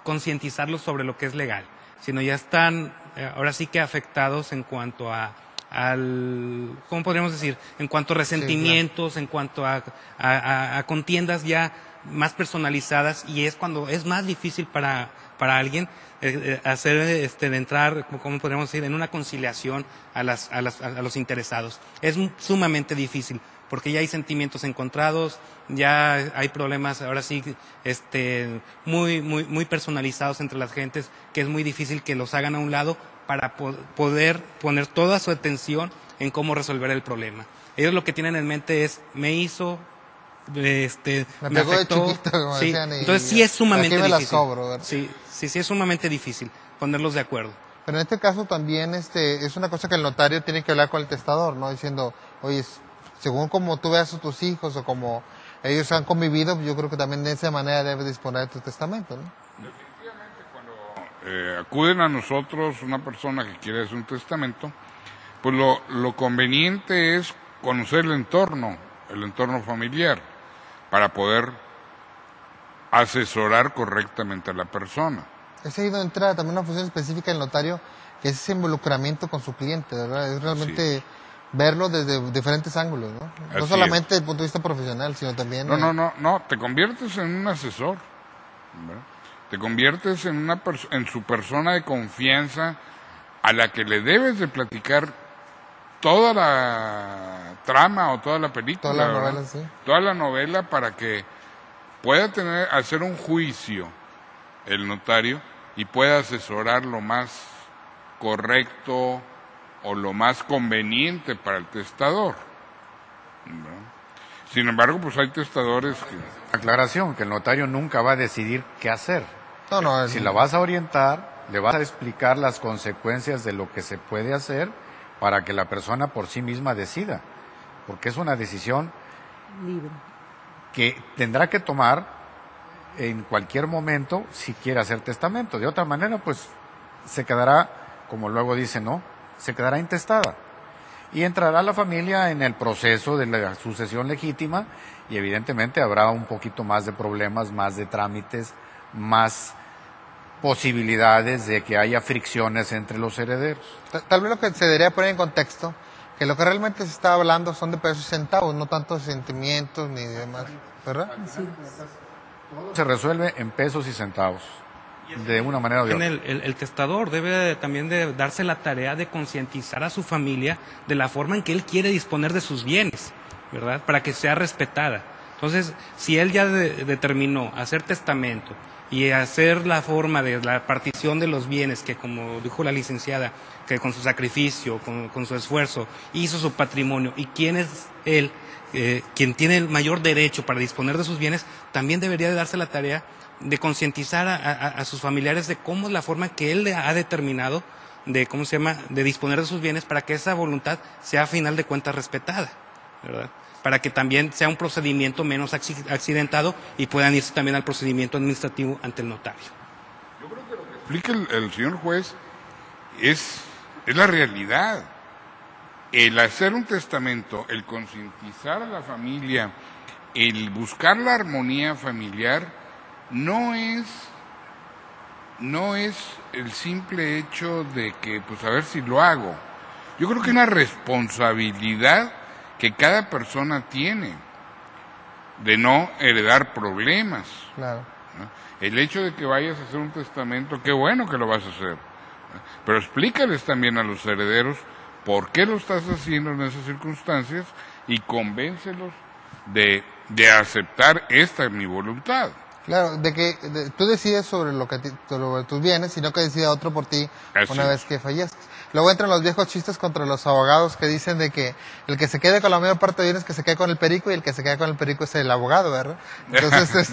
concientizarlos sobre lo que es legal, sino ya están ahora sí que afectados en cuanto ¿cómo podríamos decir? En cuanto a resentimientos, en cuanto a contiendas ya más personalizadas, y es cuando es más difícil para alguien hacer entrar, como podríamos decir, en una conciliación a los interesados. Es sumamente difícil, porque ya hay sentimientos encontrados, ya hay problemas ahora sí muy muy muy personalizados entre las gentes, que es muy difícil que los hagan a un lado para poder poner toda su atención en cómo resolver el problema. Ellos lo que tienen en mente es, me hizo, me pegó de afectó. chiquito, como Sí, decían, y entonces sí es sumamente aquí me las difícil. cobro, ¿verdad? Sí, es sumamente difícil ponerlos de acuerdo. Pero en este caso también es una cosa que el notario tiene que hablar con el testador, ¿no? Diciendo, oye, según como tú veas a tus hijos o como ellos han convivido, yo creo que también de esa manera debes disponer de tu testamento, ¿no? Acuden a nosotros una persona que quiere hacer un testamento, pues lo conveniente es conocer el entorno familiar, para poder asesorar correctamente a la persona. Es ahí donde entra también una función específica del notario, que es ese involucramiento con su cliente, ¿verdad? Es realmente verlo desde diferentes ángulos, ¿no? No Así solamente desde el punto de vista profesional, sino también... No, te conviertes en un asesor, ¿verdad? Te conviertes en su persona de confianza, a la que le debes de platicar toda la trama o toda la película, Toda la ¿verdad? novela, sí. Toda la novela, para que pueda hacer un juicio el notario y pueda asesorar lo más correcto o lo más conveniente para el testador, ¿verdad? Sin embargo, pues hay testadores que... aclaración, que el notario nunca va a decidir qué hacer. No, Si la vas a orientar, le vas a explicar las consecuencias de lo que se puede hacer para que la persona por sí misma decida, porque es una decisión Libre. que tendrá que tomar en cualquier momento si quiere hacer testamento. De otra manera, pues se quedará, como luego dice, ¿no? Se quedará intestada. Y entrará la familia en el proceso de la sucesión legítima y evidentemente habrá un poquito más de problemas, más de trámites, más posibilidades de que haya fricciones entre los herederos. Tal vez lo que se debería poner en contexto, que lo que realmente se está hablando son de pesos y centavos, no tanto de sentimientos ni demás, ¿verdad? Sí. Se resuelve en pesos y centavos, de una manera o de otra. El testador debe también de darse la tarea de concientizar a su familia de la forma en que él quiere disponer de sus bienes, ¿verdad? Para que sea respetada. Entonces, si él ya determinó hacer testamento y hacer la forma de la partición de los bienes, que como dijo la licenciada, que con su sacrificio, con su esfuerzo, hizo su patrimonio, y quién es él, quien tiene el mayor derecho para disponer de sus bienes, también debería de darse la tarea de concientizar a sus familiares de cómo es la forma que él ha determinado de, de disponer de sus bienes, para que esa voluntad sea a final de cuentas respetada, ¿verdad? Para que también sea un procedimiento menos accidentado y puedan irse también al procedimiento administrativo ante el notario. Yo creo que lo que explica el señor juez es la realidad. El hacer un testamento, el concientizar a la familia, el buscar la armonía familiar, no es el simple hecho de que, pues a ver si lo hago. Yo creo que es una responsabilidad que cada persona tiene de no heredar problemas. Claro. ¿No? El hecho de que vayas a hacer un testamento, qué bueno que lo vas a hacer, pero explícales también a los herederos por qué lo estás haciendo en esas circunstancias y convéncelos de aceptar esta mi voluntad. Claro, tú decides sobre sobre tus bienes, sino que decida otro por ti una vez que fallezcas. Luego entran los viejos chistes contra los abogados que dicen de que el que se quede con la mayor parte de bienes que se quede con el perico, y el que se queda con el perico es el abogado, ¿verdad? Entonces,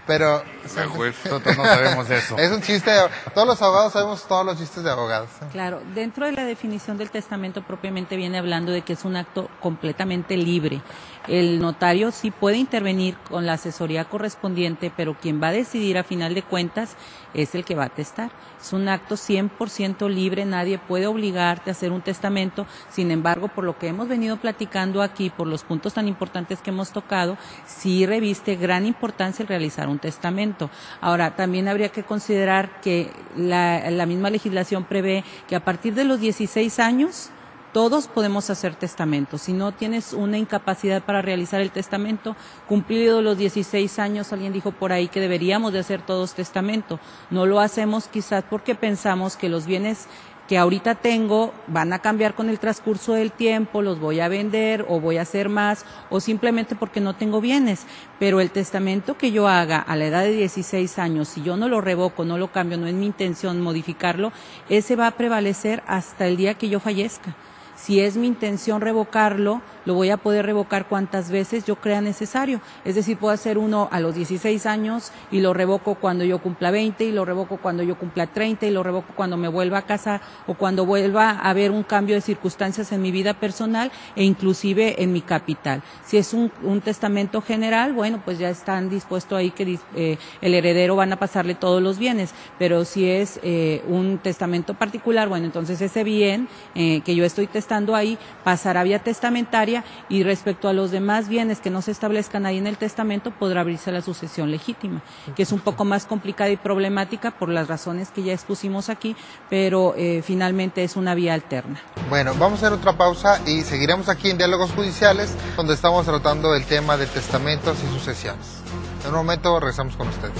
pero nosotros no sabemos eso. Es un chiste, todos los abogados sabemos todos los chistes de abogados. Claro, dentro de la definición del testamento propiamente viene hablando de que es un acto completamente libre. El notario sí puede intervenir con la asesoría correspondiente, pero quien va a decidir a final de cuentas es el que va a testar. Es un acto 100% libre, nadie puede obligarte a hacer un testamento. Sin embargo, por lo que hemos venido platicando aquí, por los puntos tan importantes que hemos tocado, sí reviste gran importancia el realizar un testamento. Ahora, también habría que considerar que la misma legislación prevé que a partir de los 16 años, todos podemos hacer testamento. Si no tienes una incapacidad para realizar el testamento, cumplidos los 16 años, alguien dijo por ahí que deberíamos de hacer todos testamento. No lo hacemos quizás porque pensamos que los bienes que ahorita tengo van a cambiar con el transcurso del tiempo, los voy a vender o voy a hacer más, o simplemente porque no tengo bienes. Pero el testamento que yo haga a la edad de 16 años, si yo no lo revoco, no lo cambio, no es mi intención modificarlo, ese va a prevalecer hasta el día que yo fallezca. Si es mi intención revocarlo, lo voy a poder revocar cuantas veces yo crea necesario. Es decir, puedo hacer uno a los 16 años y lo revoco cuando yo cumpla 20, y lo revoco cuando yo cumpla 30, y lo revoco cuando me vuelva a casar o cuando vuelva a haber un cambio de circunstancias en mi vida personal e inclusive en mi capital. Si es un testamento general, bueno, pues ya están dispuestos ahí que el heredero van a pasarle todos los bienes. Pero si es un testamento particular, bueno, entonces ese bien que yo estoy testando ahí pasará vía testamentaria, y respecto a los demás bienes que no se establezcan ahí en el testamento podrá abrirse la sucesión legítima, que es un poco más complicada y problemática por las razones que ya expusimos aquí, pero finalmente es una vía alterna. Bueno, vamos a hacer otra pausa y seguiremos aquí en Diálogos Judiciales, donde estamos tratando el tema de testamentos y sucesiones. En un momento regresamos con ustedes.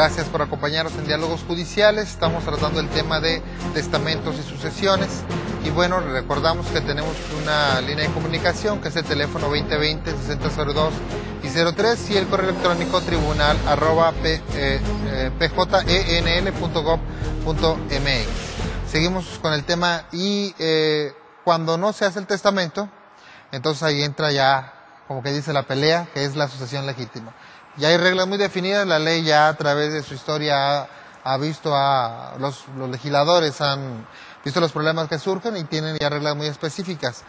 Gracias por acompañarnos en Diálogos Judiciales. Estamos tratando el tema de testamentos y sucesiones. Y bueno, recordamos que tenemos una línea de comunicación que es el teléfono 2020-6002 y 03 y el correo electrónico tribunal@pjenl.gov.mx. Seguimos con el tema y cuando no se hace el testamento, entonces ahí entra ya, como que dice la pelea, que es la sucesión legítima. Ya hay reglas muy definidas, la ley ya a través de su historia ha visto los legisladores han visto los problemas que surgen y tienen ya reglas muy específicas.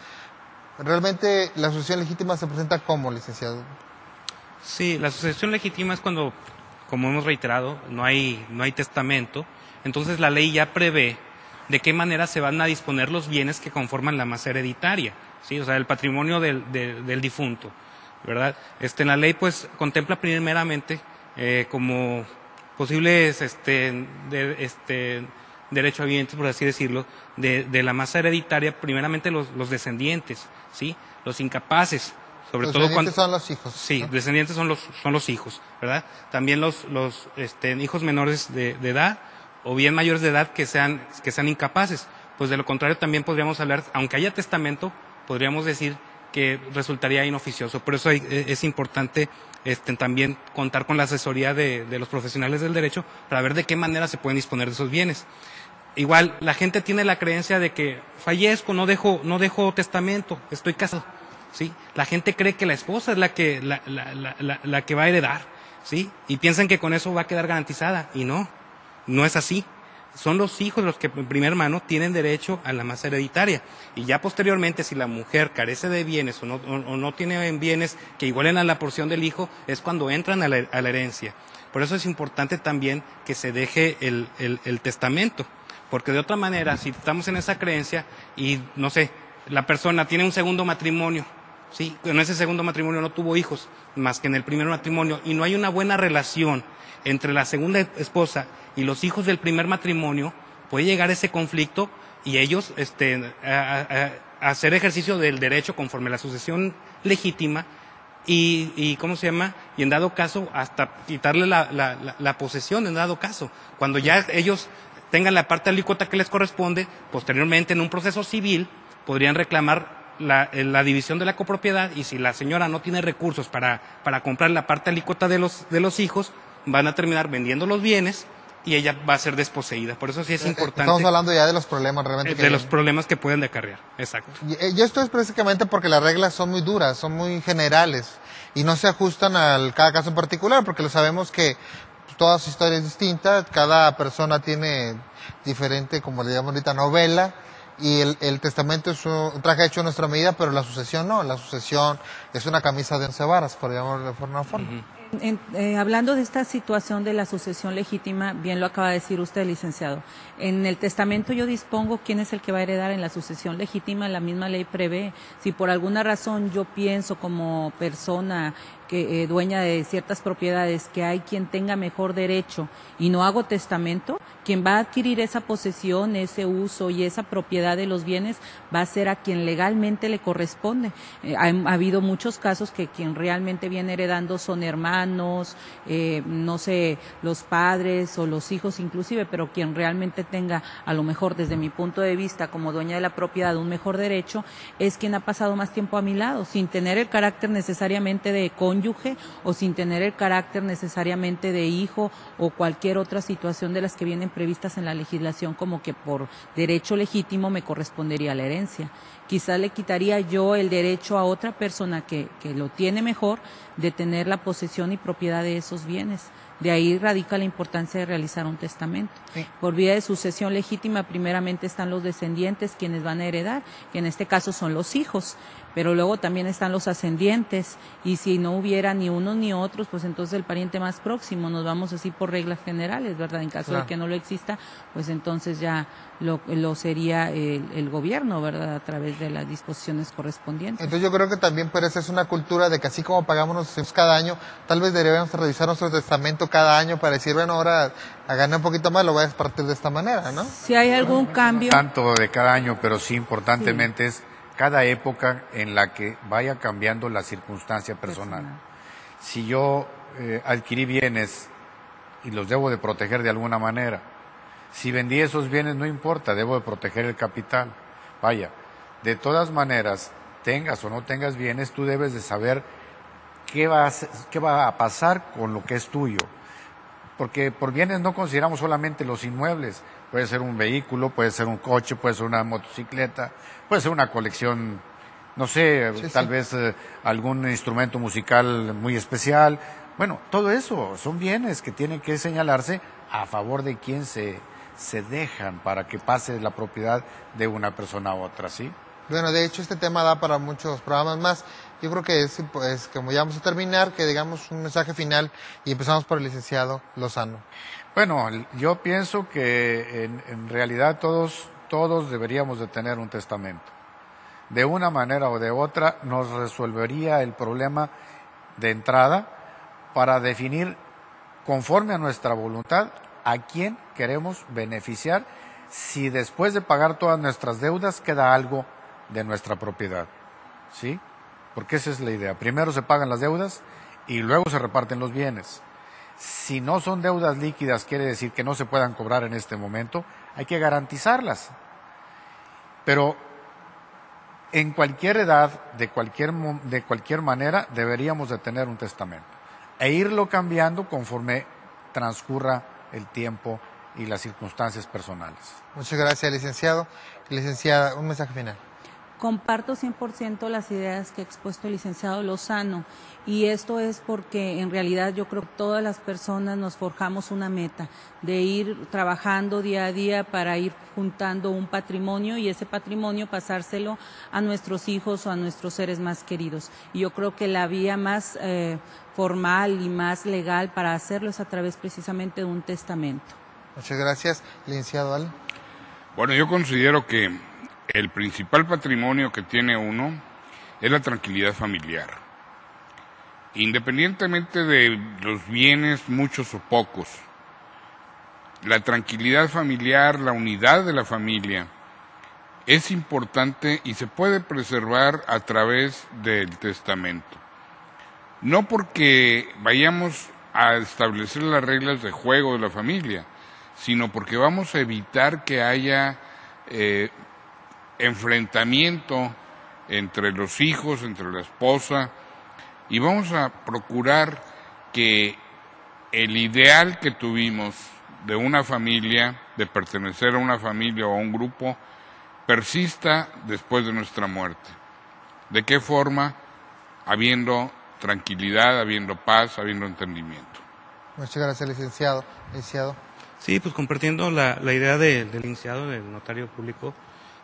¿Realmente la sucesión legítima se presenta como, licenciado? Sí, la sucesión legítima es cuando, como hemos reiterado, no hay testamento, entonces la ley ya prevé de qué manera se van a disponer los bienes que conforman la masa hereditaria, ¿sí? O sea, el patrimonio del difunto, ¿verdad? En la ley pues contempla primeramente como posibles derechohabientes, por así decirlo, de la masa hereditaria, primeramente los descendientes, ¿sí? Los incapaces, sobre todo cuando son los hijos. Sí, ¿no? Descendientes son los hijos, ¿verdad? También los hijos menores de edad o bien mayores de edad que sean incapaces. Pues de lo contrario también podríamos hablar, aunque haya testamento, podríamos decir que resultaría inoficioso. Por eso es importante también contar con la asesoría de los profesionales del derecho para ver de qué manera se pueden disponer de esos bienes. Igual, la gente tiene la creencia de que fallezco, no dejo testamento, estoy casado, ¿sí? La gente cree que la esposa es la que va a heredar, ¿sí? Y piensan que con eso va a quedar garantizada, y no es así. Son los hijos los que en primer mano tienen derecho a la masa hereditaria. Y ya posteriormente, si la mujer carece de bienes o no tiene bienes que igualen a la porción del hijo, es cuando entran a la herencia. Por eso es importante también que se deje el testamento. Porque de otra manera, si estamos en esa creencia y, no sé, la persona tiene un segundo matrimonio, ¿sí? En ese segundo matrimonio no tuvo hijos, más que en el primer matrimonio, y no hay una buena relación entre la segunda esposa y los hijos del primer matrimonio, puede llegar ese conflicto y ellos a hacer ejercicio del derecho conforme a la sucesión legítima y ¿cómo se llama? Y en dado caso hasta quitarle la posesión, en dado caso. Cuando ya ellos tengan la parte alícuota que les corresponde, posteriormente en un proceso civil podrían reclamar la división de la copropiedad, y si la señora no tiene recursos para comprar la parte alícuota de los hijos, van a terminar vendiendo los bienes y ella va a ser desposeída. Por eso sí es importante. Estamos hablando ya de los problemas realmente. De los problemas que pueden acarrear, exacto. Y esto es prácticamente porque las reglas son muy duras, son muy generales y no se ajustan a cada caso en particular, porque lo sabemos que toda su historia es distinta, cada persona tiene diferente, como le llamamos ahorita, novela, y el testamento es un traje hecho a nuestra medida, pero la sucesión no, la sucesión es una camisa de 11 varas, por llamarlo de forma. Hablando de esta situación de la sucesión legítima, bien lo acaba de decir usted, licenciado. En el testamento yo dispongo quién es el que va a heredar. En la sucesión legítima la misma ley prevé. Si por alguna razón yo pienso como persona que dueña de ciertas propiedades que hay quien tenga mejor derecho y no hago testamento, quien va a adquirir esa posesión, ese uso y esa propiedad de los bienes va a ser a quien legalmente le corresponde. Ha habido muchos casos que quien realmente viene heredando son hermanos, no sé, los padres o los hijos inclusive, pero quien realmente tenga, a lo mejor desde mi punto de vista como dueña de la propiedad, un mejor derecho, es quien ha pasado más tiempo a mi lado, sin tener el carácter necesariamente de cónyuge o sin tener el carácter necesariamente de hijo o cualquier otra situación de las que vienen previstas en la legislación, como que por derecho legítimo me correspondería la herencia. Quizás le quitaría yo el derecho a otra persona que lo tiene mejor de tener la posesión y propiedad de esos bienes. De ahí radica la importancia de realizar un testamento. Sí. Por vía de sucesión legítima, primeramente están los descendientes, quienes van a heredar, que en este caso son los hijos, pero luego también están los ascendientes, y si no hubiera ni unos ni otros, pues entonces el pariente más próximo, nos vamos así por reglas generales, ¿verdad? En caso de que no lo exista, pues entonces ya lo sería el gobierno, ¿verdad? A través de las disposiciones correspondientes. Entonces yo creo que también pues esa es una cultura de que así como pagamos nosotros cada año, tal vez deberíamos revisar nuestro testamento cada año para decir, bueno, ahora a ganar un poquito más lo voy a partir de esta manera, ¿no? Si hay algún cambio. Tanto de cada año, pero sí importantemente es cada época en la que vaya cambiando la circunstancia personal. Si yo adquirí bienes y los debo de proteger de alguna manera. Si vendí esos bienes no importa, debo de proteger el capital. Vaya, de todas maneras, tengas o no tengas bienes, tú debes de saber qué va a pasar con lo que es tuyo. Porque por bienes no consideramos solamente los inmuebles. Puede ser un vehículo, puede ser un coche, puede ser una motocicleta, puede ser una colección, no sé, tal vez algún instrumento musical muy especial. Bueno, todo eso son bienes que tienen que señalarse a favor de quien se dejan para que pase la propiedad de una persona a otra, ¿sí? Bueno, de hecho este tema da para muchos programas más. Yo creo que pues, como ya vamos a terminar, que digamos un mensaje final y empezamos por el licenciado Lozano. Bueno, yo pienso que en realidad todos deberíamos de tener un testamento. De una manera o de otra nos resolvería el problema de entrada para definir conforme a nuestra voluntad a quién queremos beneficiar si después de pagar todas nuestras deudas queda algo de nuestra propiedad, ¿sí? Porque esa es la idea. Primero se pagan las deudas y luego se reparten los bienes. Si no son deudas líquidas, quiere decir que no se puedan cobrar en este momento, hay que garantizarlas. Pero en cualquier edad, de cualquier manera, deberíamos de tener un testamento e irlo cambiando conforme transcurra el tiempo y las circunstancias personales. Muchas gracias, licenciado. Licenciada, un mensaje final. Comparto 100% las ideas que ha expuesto el licenciado Lozano, y esto es porque en realidad yo creo que todas las personas nos forjamos una meta de ir trabajando día a día para ir juntando un patrimonio y ese patrimonio pasárselo a nuestros hijos o a nuestros seres más queridos. Y yo creo que la vía más formal y más legal para hacerlo es a través precisamente de un testamento. Muchas gracias, licenciado Ale. Bueno, yo considero que el principal patrimonio que tiene uno es la tranquilidad familiar. Independientemente de los bienes, muchos o pocos, la tranquilidad familiar, la unidad de la familia, es importante y se puede preservar a través del testamento. No porque vayamos a establecer las reglas de juego de la familia, sino porque vamos a evitar que haya enfrentamiento entre los hijos, entre la esposa, y vamos a procurar que el ideal que tuvimos de una familia, de pertenecer a una familia o a un grupo, persista después de nuestra muerte. ¿De qué forma? Habiendo tranquilidad, habiendo paz, habiendo entendimiento. Muchas gracias, licenciado. Licenciado. Sí, pues compartiendo la idea del licenciado, del notario público,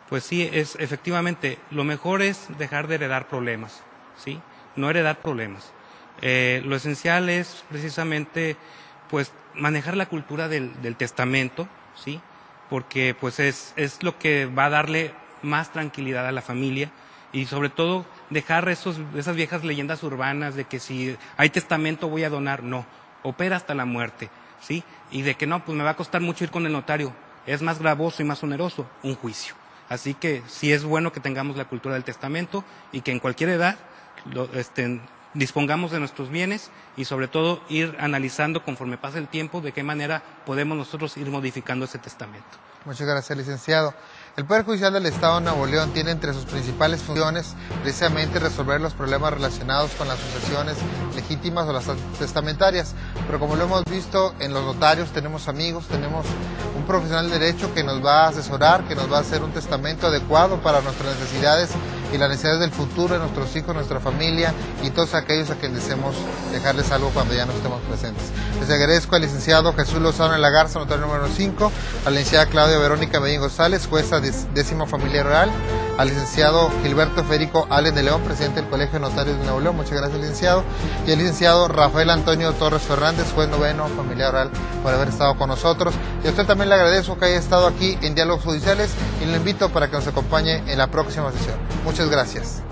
pues sí, es efectivamente, lo mejor es dejar de heredar problemas, ¿sí? No heredar problemas. Lo esencial es precisamente, pues, manejar la cultura del testamento, ¿sí? Porque, pues, es lo que va a darle más tranquilidad a la familia y, sobre todo, dejar esas viejas leyendas urbanas de que si hay testamento voy a donar. No, opera hasta la muerte, ¿sí? Y de que no, pues me va a costar mucho ir con el notario. Es más gravoso y más oneroso un juicio. Así que sí es bueno que tengamos la cultura del testamento y que en cualquier edad dispongamos de nuestros bienes y sobre todo ir analizando conforme pasa el tiempo de qué manera podemos nosotros ir modificando ese testamento. Muchas gracias, licenciado. El Poder Judicial del Estado de Nuevo León tiene entre sus principales funciones precisamente resolver los problemas relacionados con las sucesiones legítimas o las testamentarias. Pero como lo hemos visto en los notarios, tenemos amigos, tenemos un profesional de derecho que nos va a asesorar, que nos va a hacer un testamento adecuado para nuestras necesidades y las necesidades del futuro de nuestros hijos, nuestra familia y todos aquellos a quienes deseemos dejarles algo cuando ya no estemos presentes. Les agradezco al licenciado Jesús Lozano en la Garza, notario número 5, a la licenciada Claudia Verónica Medellín González, jueza décimo familiar oral, al licenciado Gilberto Federico Allen de León, presidente del Colegio de Notarios de Nuevo León, muchas gracias, licenciado, y al licenciado Rafael Antonio Torres Fernández, juez noveno familiar oral, por haber estado con nosotros. Y a usted también le agradezco que haya estado aquí en Diálogos Judiciales y lo invito para que nos acompañe en la próxima sesión. Muchas gracias.